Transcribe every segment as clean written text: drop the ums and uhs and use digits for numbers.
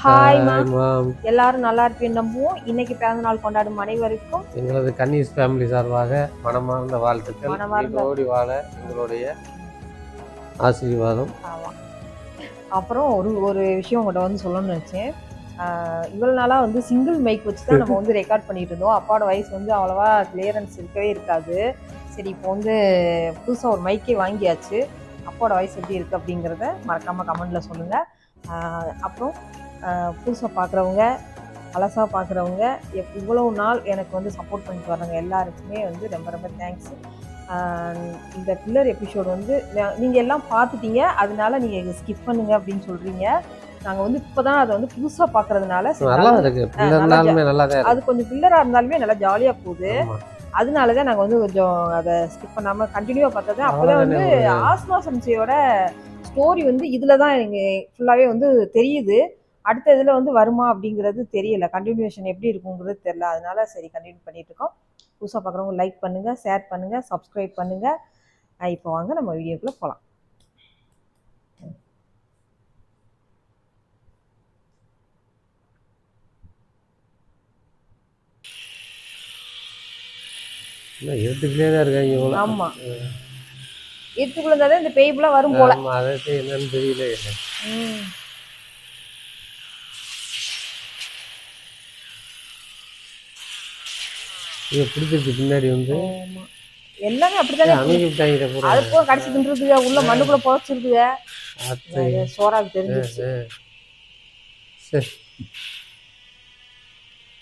Hi மா, hi mom. எல்லாரும் நல்லா இருப்பேன்னு நம்புவோம். இன்னைக்கு பிறந்த நாள் கொண்டாடும் அனைவருக்கும் எங்களது கன்னிஸ் ஃபேமிலி சார்பாக மனமார்ந்த வாழ்த்துக்கள். மனமார்ந்த நீடோடி வாழ எங்களுடைய ஆசீர்வாதம். ஆமாம். அப்புறம் ஒரு விஷயம் உங்கள்கிட்ட வந்து சொல்லணும்னு நினச்சேன். இவ்வளோ நாளாக வந்து சிங்கிள் மைக் வச்சு தான் நம்ம வந்து ரெக்கார்ட் பண்ணிட்டு இருந்தோம். அப்பாவோட வாய்ஸ் வந்து அவ்வளோவா கிளியரன்ஸ் இருக்கவே இருக்காது. சரி, இப்போ வந்து புதுசாக ஒரு மைக்கே வாங்கியாச்சு. அப்பாவோட வாய்ஸ் எப்படி இருக்குது அப்படிங்கிறத மறக்காமல் கமெண்டில் சொல்லுங்கள். அப்புறம் புதுசாக பார்க்குறவங்க, அலசாக பார்க்குறவங்க, இவ்வளோ நாள் எனக்கு வந்து சப்போர்ட் பண்ணிட்டு வர்றவங்க எல்லாருக்குமே வந்து ரொம்ப ரொம்ப தேங்க்ஸ். இந்த பில்லர் எபிசோடு வந்து நீங்கள் எல்லாம் பார்த்துட்டீங்க, அதனால நீங்கள் ஸ்கிப் பண்ணுங்க அப்படின்னு சொல்கிறீங்க. நாங்கள் வந்து இப்போ தான் அதை வந்து புதுசாக பார்க்குறதுனால அது கொஞ்சம் பில்லராக இருந்தாலுமே நல்லா ஜாலியாக போகுது. அதனால தான் நாங்கள் வந்து கொஞ்சம் அதை ஸ்கிப் பண்ணாமல் கண்டினியூவாக பார்த்தது. அப்போ தான் வந்து ஆஸ்மா சம்சையோட ஸ்டோரி வந்து இதில் தான் எனக்கு ஃபுல்லாகவே வந்து தெரியுது. அடுத்த இதில் வந்து வருமா அப்படிங்கிறது தெரியல, கண்டினியூஷன் எப்படி இருக்குங்கிறது தெரியல. அதனால சரி கண்டினியூ பண்ணிட்டு இருக்கோம். புதுசாக பார்க்குறவங்க லைக் பண்ணுங்கள், ஷேர் பண்ணுங்கள், சப்ஸ்கிரைப் பண்ணுங்கள். இப்போ வாங்க நம்ம வீடியோக்குள்ளே போகலாம். எடுத்துக்கிட்டே தான் இருக்காங்க. ஆமாம், எடுத்துக்குள்ள தான் இந்த பேய்புலாம் வரும் போல. அதை என்னன்னு தெரியல. இதை பிடிச்சிருக்கு பின்னாடி வந்து எல்லாமே அப்படித்தானே அணுகிட்டாங்க. அது போக கடிச்சு தின்றுதுங்க, உள்ள மண்ணுக்குள்ள புதைச்சிருக்குங்க. சோறாக்கு தெரிஞ்சிருச்சு.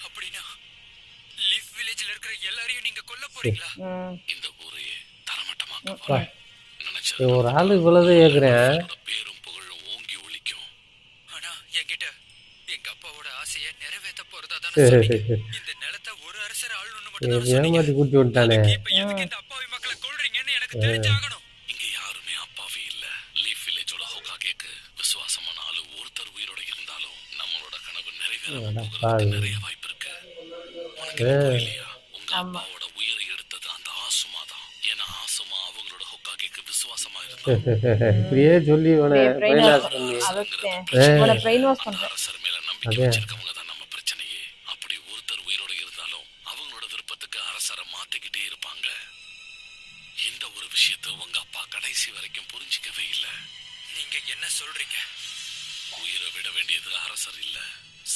அப்படினா லீஃப் வில்லேஜ்ல இருக்கிற எல்லாரையும் நீங்க கொல்ல போறீங்களா? இந்த ஊரையே தரமட்டமாக்க நினைச்சேன். ஒரு ஆளு இவ்வளவு ஏக்குறேன். பேரும் புகழும் ஓங்கி ஒலிக்கும். ஆனா என்கிட்ட எங்க அப்பாவோட ஆசையை நிறைவேற்ற போறதா தானே சொன்னீங்க. இந்த நிலத்தை ஒரு அரசர் ஆளணும்னு மட்டும் தான் சொன்னீங்க. ஏமாத்தி கூட்டி விட்டானே. இப்ப எதுக்கு இந்த அப்பாவி மக்களை கொல்றீங்கன்னு எனக்கு தெரிஞ்சாகணும். இங்க யாருமே அப்பாவி இல்ல. லீஃப் வில்லேஜோட ஹோகாகேக்கு விசுவாசமான ஆளு ஒருத்தர் உயிரோட இருந்தாலும் நம்மளோட கனவு நிறைவேறாம போகிறதுக்கு நிறைய வாய்ப்பு இருக்கு. உனக்கு புரியலையா? உங்க அப்பாவோட உயிரை எடுத்தது அந்த ஆசுமா தான். ஏன்னா ஆசுமா அவங்களோட ஹோகாகேக்கு விசுவாசமா இருந்தா. இப்படியே சொல்லி அரசர் மேல நம்பிக்கை வச்சிருக்கவங்க தான் நம்ம பிரச்சனையே. அப்படி ஒருத்தர் உயிரோட இருந்தாலும் அவங்களோட விருப்பத்துக்கு அரசரை மாத்திக்கிட்டே இருப்பாங்க. இந்த ஒரு விஷயத்தை உங்க அப்பா கடைசி வரைக்கும் புரிஞ்சிக்கவே இல்லை. நீங்க என்ன சொல்றீங்க? உயிரை விட வேண்டியது அரசர் இல்ல,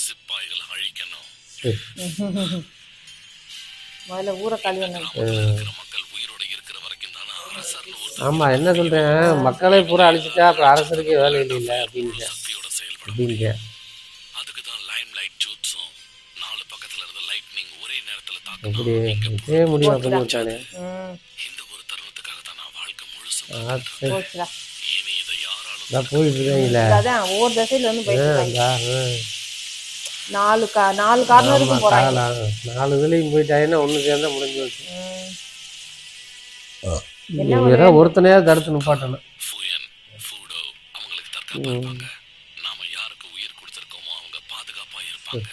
சிப்பாய்களை அழிக்கணும். மக்கள் உயிரோட இருக்கிற வரைக்கும் தானே அரசர். ஆமா, என்ன சொல்றேன், மக்களை பூரா அழிச்சிட்டா அப்புறம் அரசருக்கே வேலை இல்லை அப்படின்னு சக்தியோட செயல்பட. அதுக்குதான் லைம் லைட் ஜூட்ஸும் 4 பக்கத்துல இருந்த லைட்னிங் ஒரே நேரத்துல தாக்குது. முடிவா பண்ணி விட்டானே. இந்த ஒரு தருணத்துக்காக தான் நான் வாழ்க்கை முழுசும் இனி இதை யாராலும் போயிட்டு இருக்காங்களே. அதான் ஒவ்வொரு திசையில வந்து போயிட்டு 4 கார்னருக்கும் போறாங்க. 4 இதுலயும் போயிட்டாங்கன்னா ஒண்ணு சேர்ந்தா முடிஞ்சு வச்சு. ஒருத்தனையா தடுத்து நிப்பாட்டணும். அவங்களுக்கு தற்காப்பா இருப்பாங்க. நாம யாருக்கு உயிர் கொடுத்திருக்கோமோ அவங்க பாதுகாப்பா இருப்பாங்க.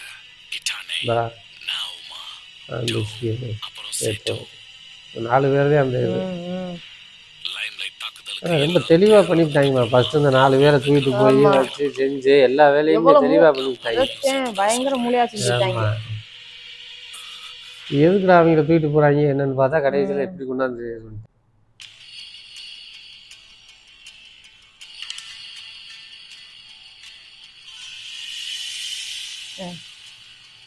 அப்புறம் 4 பேர் தான் அந்த இது ரொம்ப தெளிவா பண்ணிவிட்டாங்கம்மா. ஃபர்ஸ்ட் இந்த 4 பேரை தூக்கிட்டு போய் வச்சு செஞ்சு எல்லா வேலையுமே தெளிவா பண்ணிவிட்டாங்க. பயங்கர மூளையா செஞ்சுட்டாங்க. எதுக்குடா அவங்கள தூக்கிட்டு போறாங்க என்னன்னு பார்த்தா கடைசியில் எப்படி கொண்டாந்து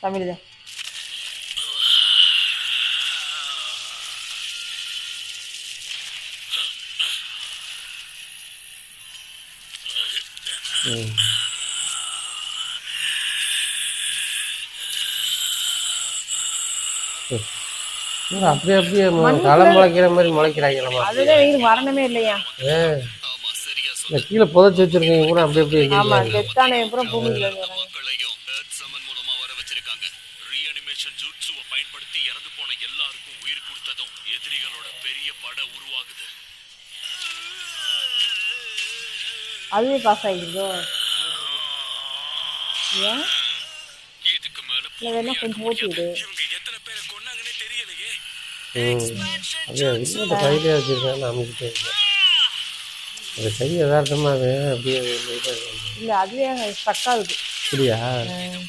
தமிழ் தான். அப்படியே களம் முளைக்கிற மாதிரி முளைக்கிறாங்களா? அதுதான் வெயில் வரணுமே இல்லையா? கீழே புதைச்சி வச்சிருக்கீங்க கூட அப்படி அப்படியே. ஆமா, டெத்தானே அப்புறம் பூமியில மூலமா வர வச்சிருக்காங்க. ரீஅனிமேஷன் ஜூட்ஸுவை பயன்படுத்தி இறந்து போன எல்லாருக்கும் உயிர் கொடுத்ததும் எதிரிகளோட பெரிய படை உருவாகுது. அதுவே பாஸ் ஆகிடுதோ? ஏன் இதுக்கு மேல கொஞ்சம் ஓட்டிவிடு. இவங்க எத்தனை பேரை கொன்னாங்கன்னே தெரியலையே. கையிலே வச்சிருக்காங்க அமைக்கிட்டே இருக்கேன். அது கை யதார்த்தமாக அப்படியே இல்லை, அதுவே ஸ்டக் ஆகுது. அப்படியா?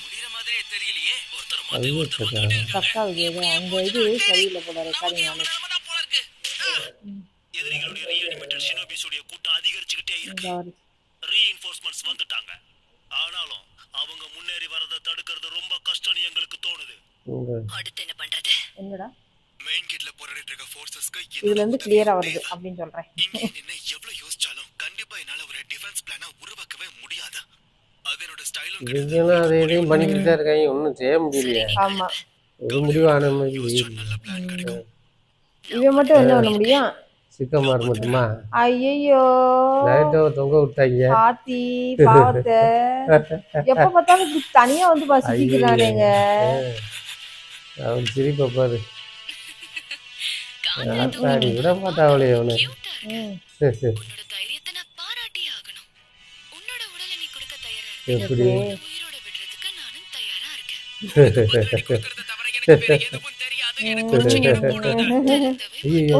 முடியற மாதிரியே தெரியலையே. ஒருத்தர் மாத்தி ஐயோ ஒருத்தர் சக்கா. வந்துட்டே இருக்காங்க. தக்காவுது ஏதோ அந்த இது சரியில்லை போல ரெக்கார்டிங் நமக்கு ஆனது. நிலைமை தான் போல இருக்கு. எதிரிகளுடைய ரீஅனிமேட்டட் ஷினோபிஸுடைய கூட்டம் அதிகரிச்சுக்கிட்டே இருக்கு. இந்த வருது. ரீஇன்ஃபோர்ஸ்மெண்ட்ஸ் வந்துட்டாங்க. ஆனாலும் அவங்க முன்னேறி வரதை தடுக்கிறது ரொம்ப கஷ்டம்னு எங்களுக்கு தோணுது. அடுத்து என்ன பண்றது? என்னடா மெயின் கேட்ல போராடிட்டு இருக்க ஃபோர்சஸ்க்கு இதுல இருந்து கிளியரா வருது அப்படின்னு சொல்றேன். இங்க நின்னு எவ்வளவு யோசிச்சாலும் கண்டிப்பா என்னால ஒரு டிஃபென்ஸ் பிளான உருவாக்கவே முடியாது. அது என்னோட ஸ்டைலும் இதுக்கெல்லாம் அதை இதையும் பண்ணிக்கிட்டு தான் இருக்காங்க, ஒன்றும் செய்ய முடியலையே. ஆமா ஒரு முடிவான மாதிரி நல்ல பிளான் கிடைக்கும். இவன் மட்டும் என்ன பண்ண முடியும்? சிக்கமாறு மட்டுமா ஐயோ லைட்டோ தொங்க விட்டாங்க. பாத்தி பாவத்தை எப்ப பார்த்தாலும் இப்படி தனியா வந்து பசிக்கிறானேங்க. அவன் சிரிப்பை பாரு. ஆத்தாடி விட மாட்டாவளே அவனு. உன்னோட தைரியத்தை நான் பாராட்டியே ஆகணும். உன்னோட உடலை நீ கொடுக்க தயாரா இருக்க. எப்படி உயிரோட விடுறதுக்கு நானும் தயாரா இருக்கேன். தவிர எனக்கு வேற எதுவும் தெரியாது. எனக்கு ஐயோ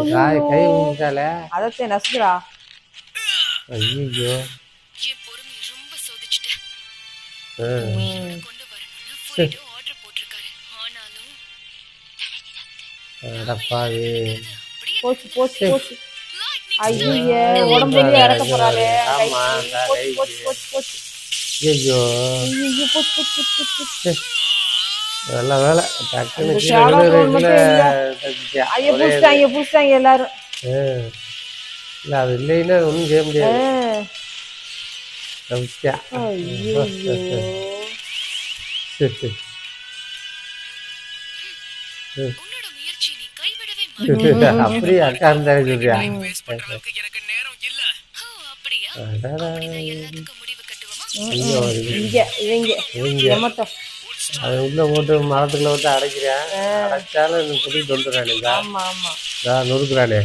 கை விட்டால. அதத்தை நசுக்குறா. ஐயோ என் பொறுமையை ரொம்ப சோதிச்சுட்டேன். கொண்டு வரணும்னு ஃபுல்டோ ஆர்டர் போட்டிருக்காரு. ஆனாலும் அடப்பாவி. போச்சு போச்சு போச்சு. ஐயே உடம்புலயே இறக்க போறாளே. ஆமா, போச்சு போச்சு போச்சு போச்சு. ஐயோ ஐயோ போச்சு போச்சு போச்சு போச்சு. நல்ல வேலை டக்குன்னு இந்த கீழே ஷாலா விழுற போன் மட்டும் இதுல இல்ல. தப்பிச்சா. ஐயோ ஒரே புடிச்சிட்டாங்க எல்லாரும். இல்ல அது இல்லைன்னா ஒன்றும் செய்ய முடியாது. தப்பிச்சா. ஐயோ உன்னோட முயற்சி நீ கைவிடவே மாட்டே. அப்படியே அக்கா இருந்தாரு சொல்றியா? வேஸ்ட் பண்ற அளவுக்கு எனக்கு நேரம் இல்ல. ஓ அப்படியா? அடடா. அப்படின்னா எல்லாத்துக்கும் முடிவு கட்டுவோமா? ஐயோ இங்க இவங்க எமட்டும். அது உள்ள போட்டு மரத்துக்குள்ள விட்டு அடைக்கிறேன். அடைச்சாலும் எனக்கு புடிட்டு வந்துடுறானுங்க. ஆமா ஆமா நொறுக்குறானே.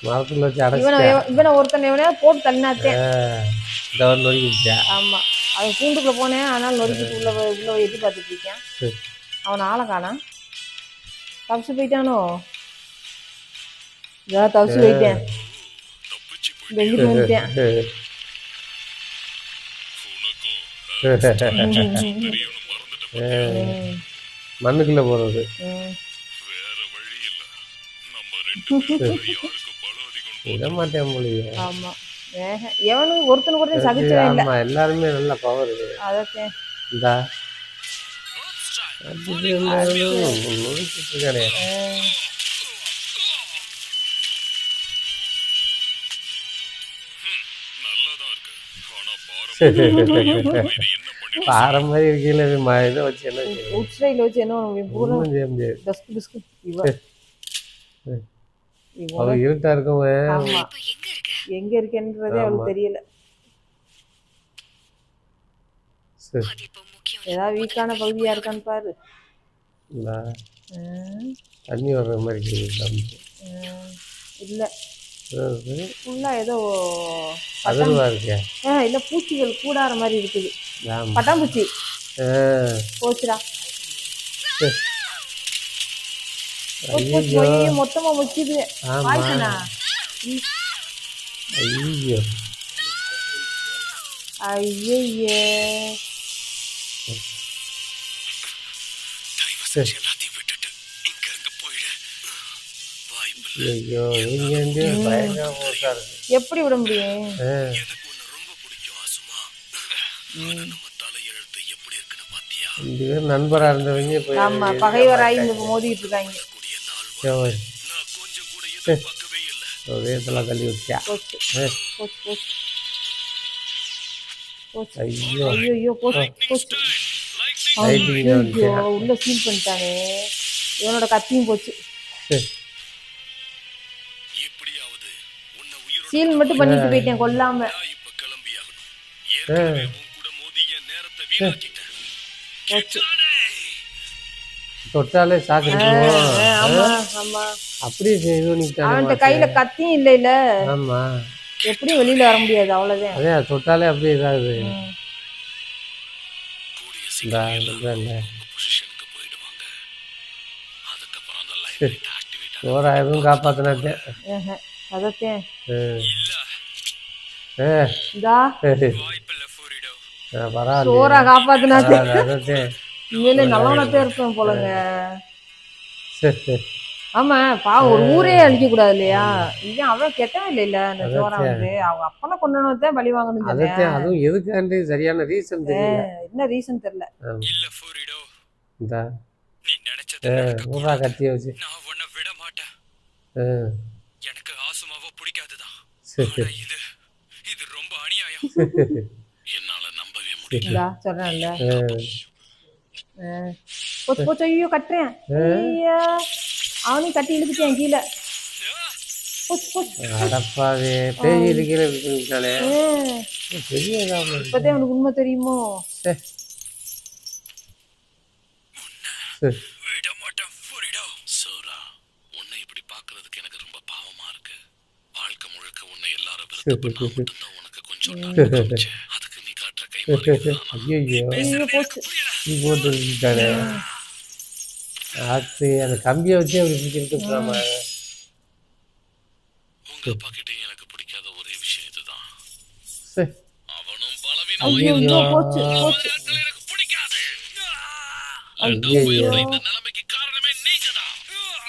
மரத்துக்குள்ள வச்சு இவனை அடைச்சிட்டேன். இவனை ஒருத்தன் இவனே போட்டு தள்ளினாத்தேன். இந்த ஒரு நொறுக்கி விட்டேன். ஆமா அது கூண்டுக்குள்ள போனேன். ஆனால் நொறுக்கிட்டு உள்ள எட்டி பார்த்துட்டு இருக்கேன். அவன் ஆளை காணா. தப்பிச்சு போயிட்டானோ? இதான் தப்பிச்சு போயிட்டேன். தப்பிச்சு போய் இந்த எங்கிட்டு வந்துட்டேன். தெரியணும் மறந்துட்டேன். மண்ணுக்குள்ள போறது. வேற வழி இல்ல. நம்ம ரெண்டு பேரும் யாருக்கு பலம் அதிகம் விட மாட்டேன் மொழியே. ஆமா எவனும் ஒருத்தனுக்கு சகிச்சவே இல்லை. ஆமா எல்லாருமே நல்ல பவர். அதத்தேன் இந்தா நொறுக்கிட்டு இருக்கானே. நல்லதா இருக்கு. ஆனா பாரம்பரியம் இது என்ன பண்ணி பாரம்பரிய இருக்கையில இதை வச்சு என்ன செய்ய? உட்ஸ்டைல வச்சு என்ன பண்ண முடியும்? பூரா ஒண்ணும் செய்ய முடியாது. டஸ்க் பிஸ்கு இவன் அவ இருட்டா இருக்கவன். ஆமா இப்ப எங்க இருக்க? எங்க இருக்கேன்றதே அவளுக்கு தெரியல. அது இப்ப முக்கியம் இல்ல. ஏதாவது வீக்கான பகுதியா இருக்கான்னு பாரு. இந்தா ம், தண்ணி வர்ற மாதிரி இருக்குது. ம். இல்ல ஃபுல்லா ஏதோ அதிர்வா இருக்கே. இல்ல பூச்சிகள் கூடாற மாதிரி இருக்குது. ஆமா. பட்டாம்பூச்சி ஆ. போச்சுடா. ஐயோ. மொத்தமா முக்கிது. ஆமா. வாய்க்கணா ஐயோ ஐயே தயவு செஞ்சு எல்லாத்தையும் விட்டுட்டு இங்க இருந்து போயிடு. வாய்ப்பில்ல. ஐயோ இவங்க வந்து பயங்கர போட்டா இருக்கு. எப்படி விட முடியும்? எனக்கு உன்னை ரொம்ப பிடிக்கும் ஆசுமா. ஆனா நம்ம தலையெழுத்து எப்படி இருக்குன்னு பாத்தியா? 2 பேரும் நண்பரா இருந்தவங்க போய் ஆமா பகைவராய் இங்க மோதிட்டு இருக்காங்க. கூடிய நாள் வரும். நான் கொஞ்சம் கூட எதிர்பார்க்கவே இல்ல. வேதெல்லாம் தள்ளி வச்சா. போச்சு போச்சு போச்சு போச்சு. ஐயோ ஐயோ போச்சு போச்சு. லைட்டிங் ஐயோ உள்ள சீல் பண்ணிட்டானே. இவனோட கத்தியும் போச்சு. எப்படியாவது உன்னை உயிரோட சீல் மட்டும் பண்ணிட்டு போயிட்டேன் கொல்லாம. நான் இப்ப கிளம்பியாகணும். ஏற்கனவே உன் கூட மோதி என் நேரத்தை வீணாக்கிட்டேன். கெட்டானே. தொட்டாலே சாக்கு ஆமா ஆமா அப்படியே இது பண்ணிட்டானே. அவன்கிட்ட கையில கத்தியும் இல்ல இல்ல. ஆமா எப்படியும் வெளியில வர முடியாது அவ்வளவுதான். அதே தொட்டாலே அப்படியே இதாகுது. கூடிய இந்த சீக்கிரம் இல்ல பொசிஷனுக்கு போயிடுவாங்க. அதுக்கப்புறம் அந்த லைட் ஆக்டிவேட் சோறா எதுவும் காப்பாத்தினாச்சேன். அதத்தேன் இல்ல. இதா வாய்ப்பில்ல ஃபோரிடோ. பரவாயில்லையே. சோறா காப்பாத்துனாச்சு. அதான் உண்மையிலே நல்லவனத்தே இருப்பேன் போலங்க. சரி. ஆமா பாவம் ஒரு ஊரே அழிக்க கூடாது இல்லையா? இவன் அவன் கெட்டவன் இல்லைல்ல அந்த சோரா வந்து அவங்க அப்பனை கொண்டனதான் பழி வாங்கணும்னு சொன்னேன். அதான் அதுவும் எதுக்காண்டி சரியான ரீசன் தெரியல. என்ன ரீசன் தெரியல. இல்ல ஃபோரிடோ, இந்த நீ நினைச்சது நடக்க ஊரா கத்திய வச்சு நான் உன்னை விட மாட்டேன். எனக்கு ஆசுமாவோ பிடிக்காதுதான். சரி. ஆனா இது ரொம்ப அநியாயம். என்னால நம்பவே முடியல. இந்தா சொல்றேன்ல. போச்சு போச்சு ஐயோ கட்டுறேன். ஐயா அவனையும் கட்டி இழுத்துட்டேன் கீழே. போச்சு போச்சு. அடப்பாவே பேய் இருக்கிற இருக்காளே பெரிய இப்பதான் உனக்கு உண்மை தெரியுமோ? விட மாட்டேன் ஃபோரிடோ. சோரா, உன்னை இப்படி பார்க்கிறதுக்கு எனக்கு ரொம்ப பாவமா இருக்கு. வாழ்க்கை முழுக்க உன்னை எல்லாரும் விருப்பப்பட்டா மட்டும்தான் உனக்கு கொஞ்சம் நன்மை காமிச்சேன். அதுக்கு நீ காட்டுற கைமாறு ஐயோ போச்சு. போட்டு இருக்காளே ஆத்து அந்த கம்பியை வச்சு அப்படி பிடிச்சிட்டு போலாமா? உங்க அப்பா கிட்ட எனக்கு பிடிக்காத ஒரே விஷயம் இதுதான். சரி. அவனும் ஐயோ பலவீனம். போச்சு போச்சு. எனக்கு பிடிக்காது. ஐயோ இந்த நிலைமைக்கு காரணமே நீங்கதான்.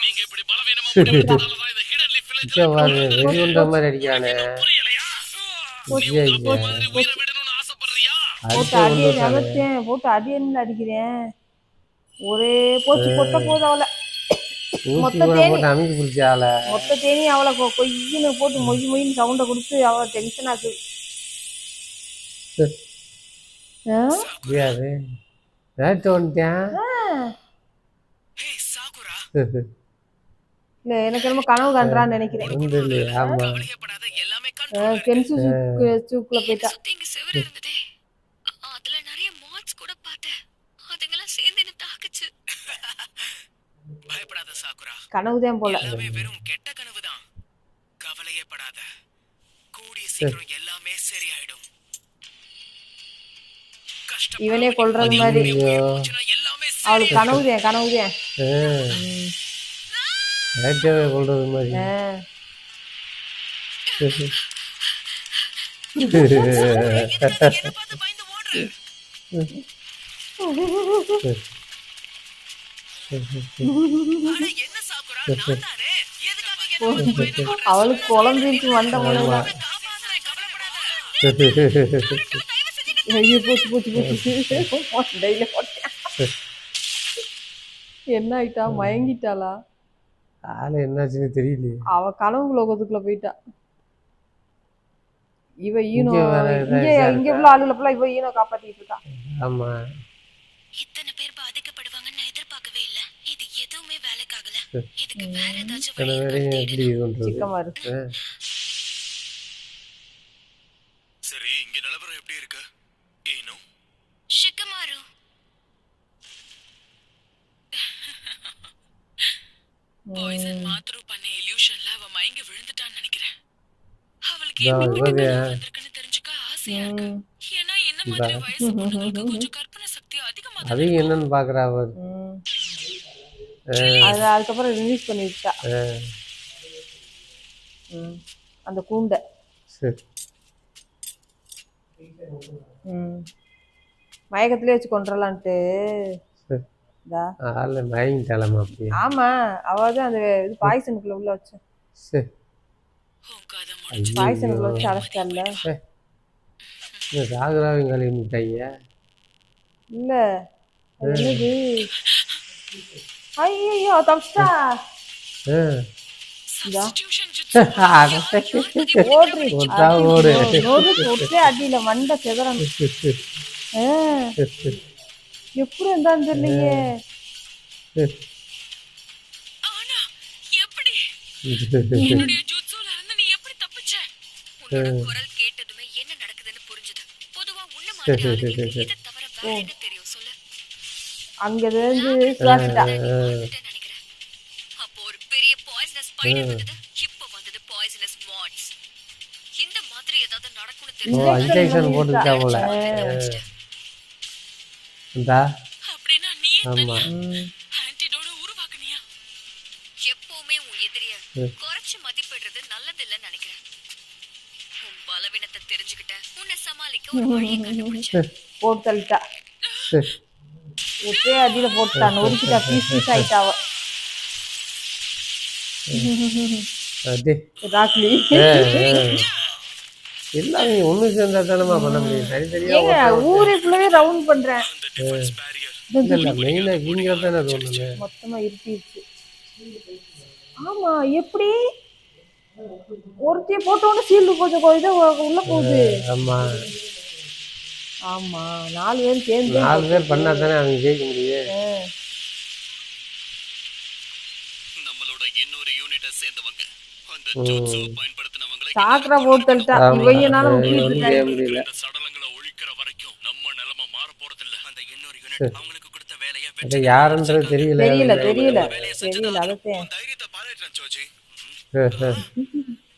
நீங்க இப்படி பலவீனமா முடிவெடுத்ததாலதான் இந்த ஹிடன் லீஃப் வில்லேஜ்ல வெடிகுண்ட மாதிரி அடிக்கானே. புரியலையா? நீ ஐயோ உங்க அப்பா மாதிரி உயிரை விடணும்னு ஆசைப்படுறியா? போட்டு அடியே நகர்த்தேன். போட்டு அடியன்னு அடிக்கிறேன். ஒரே போச்சு பொட்ட போது அவளை மொத்த தேனி போட்டு அமைக்க பிடிச்சால மொத்த தேனி அவளை கொய்யின்னு போட்டு மொய் மொய்ன்னு சவுண்டை கொடுத்து அவளை டென்ஷன் ஆக்கு. முடியாது நேற்று வந்துட்டேன். ஏய் சாகுரா, இல்ல எனக்கு என்னமோ கனவு காண்றான்னு நினைக்கிறேன். ஒன்றும் இல்லையே. ஆமா கவலையப்படாத, எல்லாமே கண்ட்ரோல்ல கென்சு சூக்குள்ள போயிட்டா. சுத்தி இங்க செவுரு இருந்ததே, அதுல நிறைய மாட்ஸ் கூட பார்த்தேன். அதுங்கெல்லாம் சேர்ந்து என்ன தாக்குச்சு. பயப்படாத சாகுரா, கனவுதான் போல. எல்லாமே வெறும் கெட்ட கனவுதான். கவலையே படாத, கூடிய சீக்கிரம் எல்லாமே சரியாயிடும். இவனே கொல்றது மாதிரி எல்லாமே அவளுக்கு கனவுதேன் கனவுதேன். நேற்றாவே கொள்றது மாதிரி. என்ன பார்த்து பயந்து ஓடுற? அட என்ன சாகுரா, நான் தானே. எதுக்காக என்ன பார்த்து பயந்து ஓடுற? அவளுக்கு குழந்தைக்கு வந்த போல. காப்பாத்துறேன், கவலைப்படாத. ஐயோ போச்சு போச்சு போச்சு. டெய்லி போட்டேன். என்ன ஆயிட்டா? மயங்கிட்டாளா? ஆளு என்னாச்சுன்னு தெரியலையே. அவ கனவு லோகத்துக்குள்ள போயிட்டா. இவ ஈனோ இங்க வேற இங்க உள்ள ஆளுல ஃபுல்லா இவ ஈனோ காப்பாத்திட்டு இருக்கா. ஆமா இத்தனை பேர் பாதிக்கப்படுவாங்கன்னு நான் எதிர்பார்க்கவே இல்ல. இது எதுவுமே வேலைக்காகல. இதுக்கு வேற ஏதாச்சும் வழி வேலையும் எப்படி இருக்கான்னு பண்றது? சிக்கமா இருக்கு. சரி, இங்க நிலவரம் எப்படி இருக்கு? ஏனோ ஷிக்கமாரு, பாய்சன் மாத்ரு பண்ண இல்யூஷன்ல அவ மயங்கி விழுந்துட்டான்னு நினைக்கிறேன். அவளுக்கு எப்படி வந்திருக்குன்னு தெரிஞ்சுக்க ஆசையா இருக்கு. ஏன்னா என்ன மாதிரி வயசு பொண்ணுங்களுக்கு கொஞ்சம் கற்பனை சக்தி அதிகமா தான். அதையும் என்னன்னு பாக்குறா அவர். அது அதுக்கப்புறம் ரிலீஸ் பண்ணிவிட்டா அந்த கூண்டை. சரி மயக்கத்திலே வச்சு கொண்டுலான்ட்டு. ஆளு மயங்கிட்டாலாமா அப்படியே? ஆமா அவதான் அந்த இது பாய்சனுக்குள்ள உள்ள வச்சு சரி பாய்சனுக்குள்ள வச்சு அடைச்சிட்டால. சாகுராவையும் கழுவி முட்டாங்க. இல்ல அது என்னது? ஐயோ தப்பிச்சிட்டா. அடியில மண்டை செதறணும். எப்படி இருந்தான்னு தெரியலையே. ஆனா எப்படி என்னுடைய ஜூட்ஸுல இருந்து நீ எப்படி தப்பிச்ச? உன்னோட குரல் கேட்டதுமே என்ன நடக்குதுன்னு புரிஞ்சது. பொதுவா உன்ன மாதிரி ஆளுங்களுக்கு இத தவிர வேற என்ன தெரியும் சொல்லு? அங்க இருந்து சுவாசிட்டா நினைக்கிறேன். அப்போ ஒரு பெரிய பாய்சனஸ் ஸ்பைடர் வந்தது. இப்போ வந்தது பாய்சனஸ் மாட்ஸ். இந்த மாதிரி ஏதாவது நடக்கும்னு இன்ஜெக்ஷன் போட்டுட்டா போல. அப்படின்னா நீ ஆமா ஆன்டிடோட உருவாக்குனியா? எப்பவுமே உன் எதிரிய குறைச்சு மதிப்பிடுறது நல்லது இல்லைன்னு நினைக்கிறேன். உன் பலவீனத்தை தெரிஞ்சுக்கிட்ட, உன்னை சமாளிக்க ஒரு வழியை கண்டுபிடிச்ச. போட்டு தள்ளிட்டா. ஒரே அடியில போட்டுட்டா, நொறுக்கிட்டா, பீஸ் பீஸ் ஆயிட்டா அவ. அது ராக்லி எல்லாமே ஒன்று சேர்ந்தா தானேம்மா பண்ண முடியும், தனித்தனியாக ஏங்க ஊரே ஃபுல்லாவே ரவுண்ட் பண்றேன். இல்லை இல்லை மெயினாக இவங்க தானே அது ஒன்றுமே. மொத்தமா இருப்பிடுச்சு. ஆமா, எப்படி ஒருத்தைய போட்டோன்னு சீல்டு கொஞ்சம் இதை உள்ள போகுது. ஆமாம், ஆமா 4 பேர் சேர்ந்து 4 பேர் பண்ணா தானே அவங்க ஜெயிக்க முடியும். நம்மளோட இன்னொரு யூனிட்டை சேர்ந்தவங்க அந்த ஜோட்ஸுவை பயன்படுத்தினவங்களை சாக்கரா போட்டு தள்ளிட்டா. இவங்கனால ஒன்றும் செய்ய முடியல. இந்த சடலங்களை ஒழிக்கிற வரைக்கும் நம்ம நிலைமை மாற போறது இல்ல. அந்த இன்னொரு யூனிட் அவங்களுக்கு கொடுத்த வேலையை அது யாருன்றது தெரியல. தெரியல தெரியல தெரியல. அதத்தேன் தைரியத்தை பாராட்டுறேன் சோஜி.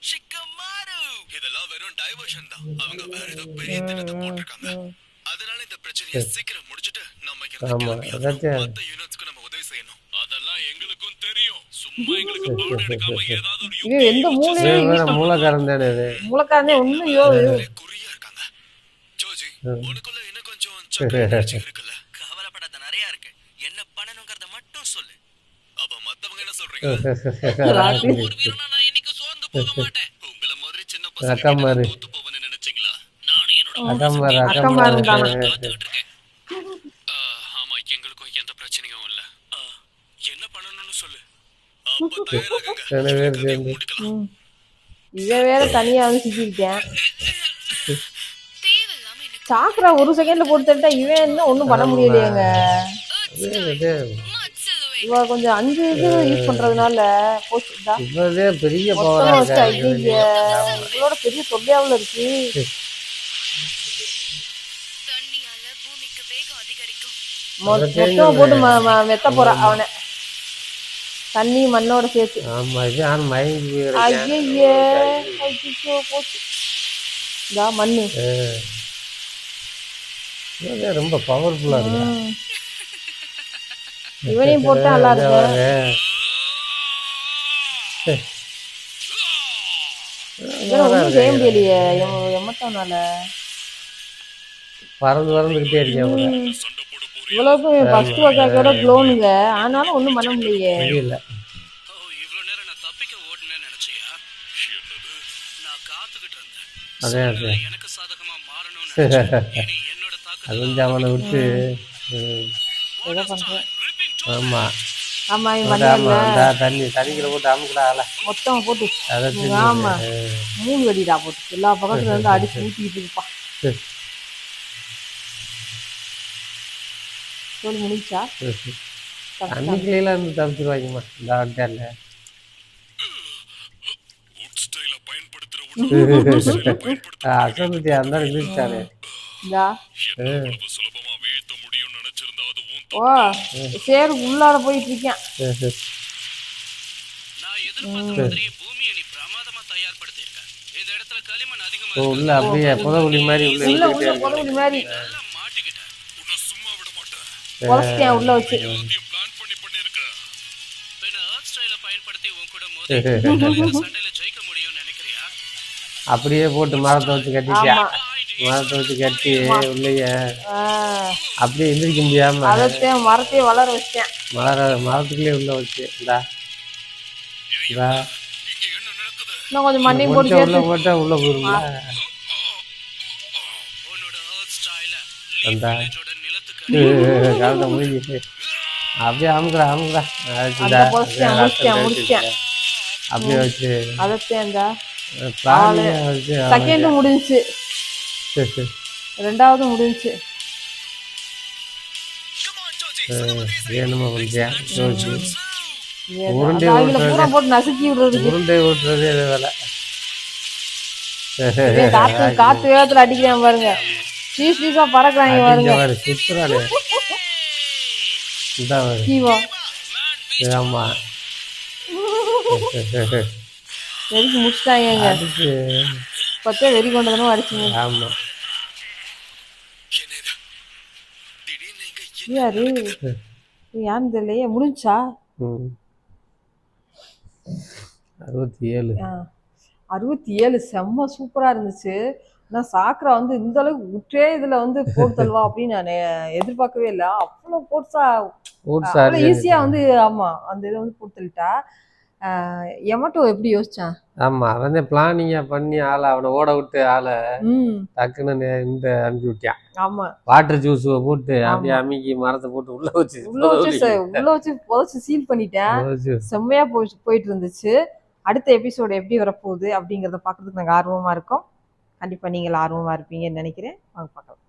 ஷிக்கமாரு இதெல்லாம் வெறும் டைவர்ஷன் தான். அவங்க வேற ஏதோ பெரிய திட்டத்தை போட்டிருக்காங்க. அதனால இந்த பிரச்சனையை சீக்கிரம் முடிச்சிட்டு நம்ம ஆமா, மத்த யூனிட்ஸ்க்கு நம்ம உதவி செய்யணும். அதெல்லாம் எங்களுக்கும் தெரியும். சும்மா எங்களுக்கு பாடம் எடுக்காம ஏதாவது ஒரு இது எந்த மூலையில மூலக்காரன் தானே அது. மூலக்காரனே ஒண்ணும் குறியா இருக்காங்க. ஜோஜி உனக்குள்ள இன்னும் கொஞ்சம் சக்கரை இருக்குல்ல. கவலைப்படாத, நிறைய இருக்கு. என்ன பண்ணணும்ங்கறத மட்டும் சொல்லு. அப்ப மத்தவங்க என்ன சொல்றீங்க? ஒரு வீரனா நான் என்னைக்கு சோர்ந்து போக மாட்டேன். உங்கள மாதிரி சின்ன பசங்க தோத்து போவன்னு நினைச்சீங்களா? நானும் என்னோட அக்கம்மாரு காத்துக்கிட்டு இருக்கேன். ஆமா, எங்களுக்கும் எந்த பிரச்சனையும் இல்ல. என்ன பண்ணணும்னு சொல்லு. அப்ப தயாராகுங்க. முடிக்கலாம். இவன் வேற தனியா வந்து சிக்கிக்கிட்டேன். தேவையில்லாம எனக்கு சாக்கரா ஒரு செகண்ட்ல போட்டு தள்ளிட்டா. இவன் என்ன ஒண்ணும் பண்ண முடியலையேங்க. இவ கொஞ்சம் 5 இது யூஸ் பண்றதுனால போச்சுடா. இவரே பெரிய மொத்தமா வச்சு இவளோட பெரிய தொல்லையாவுல இருக்கு. தண்ணியால பூமிக்கு வேகம் அதிகரிக்கும். மொத்தமா போட்டு மெத்த போறா அவனை, தண்ணி மண்ணோட சேர்த்து. ஆமா, இது யாரும் மயங்கி ஐயே ஐயோ போச்சு. இதா மண்ணு ரொம்ப பவர்ஃபுல்லா இருக்கு. இவனையும் போட்டா நல்லா இருக்கு. இவனை ஒன்றும் செய்ய முடியலையே எம்மத்தானால. பறந்துகிட்டே இருக்கேன். இவ்வளவுக்கும் ஃபர்ஸ்ட் ஒர்க்காக்கோட க்ளோனுங்க, ஆனாலும் ஒன்றும் பண்ண முடியலையே. இல்ல இவ்வளவு நேரம் நான் தப்பிக்க ஓடுனேன்னு நினைச்சியா? நான் காத்துக்கிட்டு இருந்தேன். அதே அதே எனக்கு சாதகமா மாறணும்னு நினைச்சேன். இனி என்னோட அது வந்து அவனை விட்டு ஏதோ பண்றேன். ஆமா ஆமா இவன் ஆமா, பண்ணல அந்த தண்ணிக்குள்ள போட்டு அமுக்கலாம்ல. மொத்தமா போட்டு. அதை ஆமா 3 வெடிடா போட்டு எல்லா பக்கத்துல இருந்து அடிச்சு ஊத்திக்கிட்டு இருப்பா. சொல்லி முடிச்சா தண்ணிக்குள்ள இருந்து தப்பிச்சிருவாங்கம்மா. இந்த வந்துட்டேன்ல ஸ்டைல பயன்படுத்துற அசந்துட்டியா இருந்தாலும் இருந்துச்சாரு. இந்தா சுலபமா வீழ்த்த முடியும்னு நினைச்சிருந்தா அது ஓ சேரு உள்ளார போயிட்டு இருக்கேன். நான் எதிர்பார்த்த மாதிரி பூமியை நீ பிரமாதமா தயார்படுத்தி இருக்க. இந்த இடத்துல களிமண் அதிகமா உள்ள அப்படியே புதவுளி மாதிரி உள்ள உள்ள பொதுவுளி மாதிரி நல்லா மாட்டிக்கிட்ட. உன்னை சும்மா விட மாட்டேன். உரசிட்டேன் உள்ள வச்சு. எல்லாத்தையும் பிளான் பண்ணிருக்க. பின்ன எர்த் ஸ்டைல பயன்படுத்தி உன் கூட மோதி சண்டையில ஜெயிக்க முடியும்னு நினைக்கிறியா? அப்படியே போட்டு மரத்தை வச்சு கட்டிட்டியா. மரத்தை வச்சு கட்டி உள்ளேயே அப்படியே எந்திரிக்க முடியாம அதத்தையும் மரத்தையும் வளர வச்சேன். மரத்துக்குள்ளே உள்ள வச்சு இந்தா இங்க என்ன நடக்குது? இன்னும் கொஞ்சம் மண்ணையும் போட்டு உள்ள சேர்த்து போட்டா உள்ள போயிருங்களா. உன்னோட எர்த் ஸ்டைல அந்த வில்லேஜோட நிலத்துக்கு காலத்தை முடிஞ்சிட்டு அப்படியே அமுக்குறா அந்த முடிச்சேன் முடிச்சேன். அப்படியே வச்சு அதத்தையும் இந்த பிளானியா வச்சு செகண்ட் முடிஞ்சுச்சு, 2வது முடிஞ்சுச்சு. வேணுமா கொஞ்சம் ஜோஜி உருண்டை அதுல பூரா போட்டு நசுக்கி விடுறதுக்கு உருண்டை ஓட்டுறது இது வேலை. காத்து வேகத்துல அடிக்கிறான் பாருங்க. பீஸ் பீஸா பறக்குறாங்க பாருங்க. சுத்துறானே இந்த கீவா ஆமா வெறிக்கு முடிச்சிட்டாங்க. அதுக்கு பத்தே வெறி கொண்டதும் அடிச்சுங்க. ஆமா யாரு யாருன்னு தெரியலையே. முடிஞ்சா 67 67 செம்ம சூப்பரா இருந்துச்சு. ஆனா சாக்ரா வந்து இந்த அளவுக்கு உற்றே இதுல வந்து போட்டு தள்ளுவா அப்படின்னு நான் எதிர்பார்க்கவே இல்லை. அவ்வளவு போட்ஸா அவ்வளவு ஈஸியா வந்து ஆமா அந்த இதை வந்து போட்டு தள்ளிட்டா. எமட்டோ எப்படி யோசிச்சான்? ஆமா அவன் பிளானிங்கா பண்ணி ஆளை அவனை ஓட விட்டு ஆளை டக்குன்னு இந்த அனுப்பி விட்டான். ஆமா வாட்டர் ஜூஸ் போட்டு அப்படியே அமுக்கி மரத்தை போட்டு உள்ள வச்சு புதைச்சு சீல் பண்ணிட்டேன். செம்மையா போயிட்டு இருந்துச்சு. அடுத்த எபிசோடு எப்படி வரப்போகுது அப்படிங்கறத பாக்குறதுக்கு நாங்க ஆர்வமா இருக்கோம். கண்டிப்பா நீங்கள் ஆர்வமா இருப்பீங்கன்னு நினைக்கிறேன். வாங்க பார்க்கலாம்.